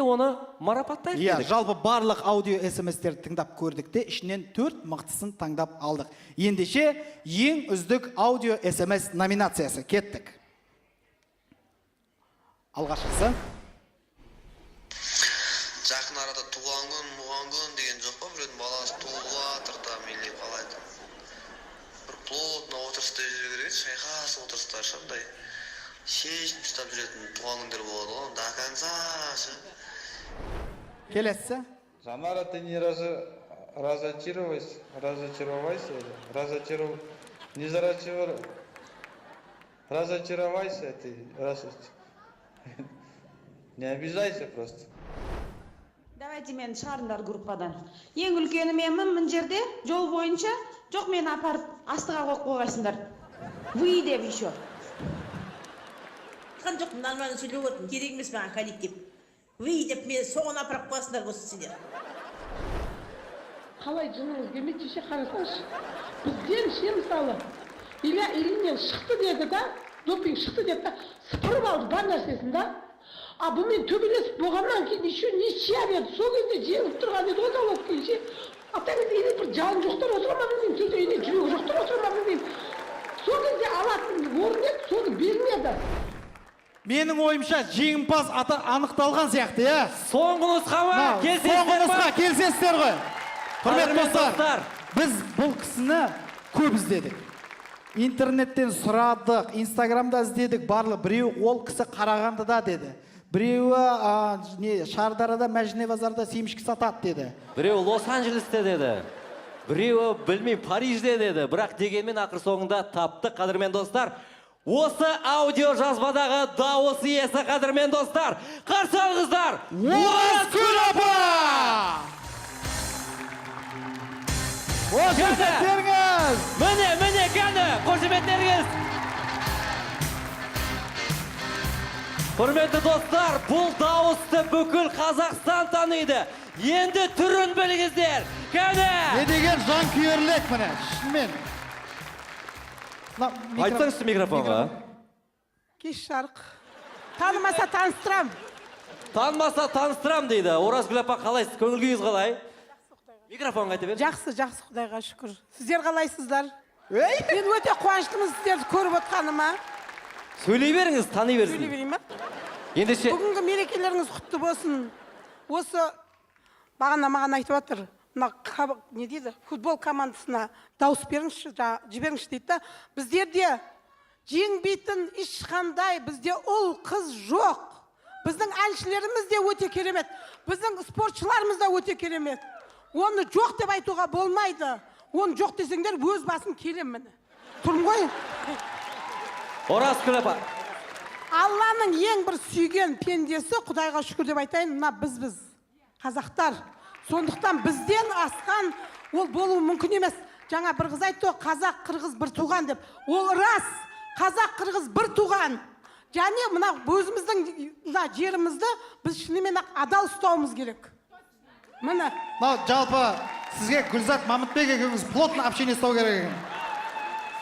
оны марапаттайық дедік. Жалпы барлық аудио SMS-терді тыңдап көрдік те, ішінен 4 мықтысын таңдап алдық. Ендеше ең үздік аудио SMS номинациясы кеттік. Алғашқысы. Жақын арада туған күн деген жоқ па, біреудің баласы туылға тұрда мейлі қалайды. Бір плотно отырыстай жүре керек, шайқас отырыстар шандай. Шешіп ұстап жүретін туған күндер болады ғой, до конца. Келесі. Жанара, ты не разочаровайся, разочаровайся ты, не обижайся просто. Давайте мені шығарыңдар группадан. Ең үлкені менмін, мін жерде жол бойынша жоқ мені апарып астыға қойып қойғайсыңдар. Вы деп еще. Қан жоқ, нормально сөйлеп отырмын, керек емес маған коллектив. Вы деп мені соғын апарып қойсыңдар осы сендер. Қалай жыныңыз келмейді ше қарасаңшы. Бізден ше мысалы, Ильиннен шықты деді да, допинг шықты деді да, сыпырып алды бар нәрсесін да. А бұмен төбелесіп болғаннан кейін еще не ішер еді. Сол кезде жеңіп тұрған еді, ол головкин ше. Атаңыз ене бір жалын жоқтар отыра ма білмеймін, сөзі ене жүрегі жоқтар отыра ма білмеймін. Сол кезде алатын орын еді, соны бермеді. Менің ойымша жеңімпаз анықталған сияқты, е? Соңғы нұсқаға келсесіздер ғой. Құрметті достар, біз бұл кісіні көп іздедік. Интернеттен сұрадық, Инстаграмда іздедік, барлы біреу ол кісі Қарағандыда деді. Біреуі Шардарада, Мәжіне базарда семішкі сатады деді. Біреуі Лос-Анджелесте деді. Біреуі білмей Парижде деді. Бірақ дегенмен ақыр соңында тапты, қадірмен достар. Осы аудио жазбадағы дауыс иесі, қадірмен достар. Қарсы алыңыздар. Оразкүл апа! Қошеметтеріңіз! Міне, кәні, қошеметтеріңіз! Құрметті достар, бұл дауысты бүкіл Қазақстан таниды. Енді түрін біліңіздер. Кәні! Не деген жан күйерлік міне, шынымен. Айтсаңызшы микрофонға. Кеш жарық. Танымаса таныстырам. Танымаса таныстырам дейді. Оразгүл апа қалайсыз? Көңіл күйіңіз қалай? Микрофонға айта бер. Жақсы, Құдайға шүкір. Сіздер қалайсыздар? Мен өте қуаныштымын сіздерді көріп отқаныма. Сөйлей беріңіз, тани берсін. Сөйлей берейін ма? Ендеше бүгінгі мерекелеріңіз құтты болсын. Осы бағана маған айтып жатыр. Не дейді? Футбол командасына дауыс беріңізші, жіберіңізші дейді да. Біздерде жеңбейтін ешқандай бізде ұл қыз жоқ. Біздің әншілеріміз де өте керемет. Біздің спортшыларымыз да өте керемет. Оны жоқ деп айтуға болмайды. Оны жоқ десеңдер өз басым келемін. Тұрмын ғой? Оразкүл апа. Алланың ең бір сүйген пендесі, Құдайға шүкір деп айтайын, мына біз қазақтар. Сондықтан бізден асқан ол болуы мүмкін емес. Жаңа бір қыз айтты, қазақ қырғыз бір туған деп. Ол рас, қазақ қырғыз бір туған. Және мына өзіміздің жерімізді біз шынымен адал ұстауымыз керек. Міне. Жалпы сізге Гүлзат Мамытбек екеуіңіз плотно общение ұстау керек екен.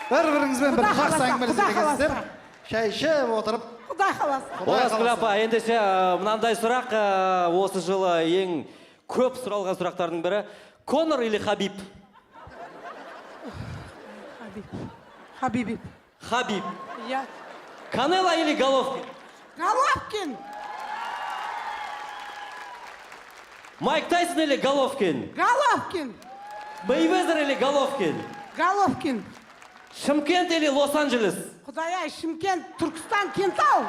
Бір-біріңізбен бір жақсы әңгімелесеңіздер, шай ішіп отырып. Құдай қаласа. Оразкүл апа, ендеше мынандай сұрақ, осы жылы ең көп сұралған сұрақтардың бірі, Конор или Хабиб? Хабиб. Хабиб. Я. Канело или Головкин? Головкин. Майк Тайсон или Головкин? Головкин. Мейвезер или Головкин? Головкин. Шымкент или Лос-Анджелес? Құдай-ай, Шымкент, Түркістан, Кентау.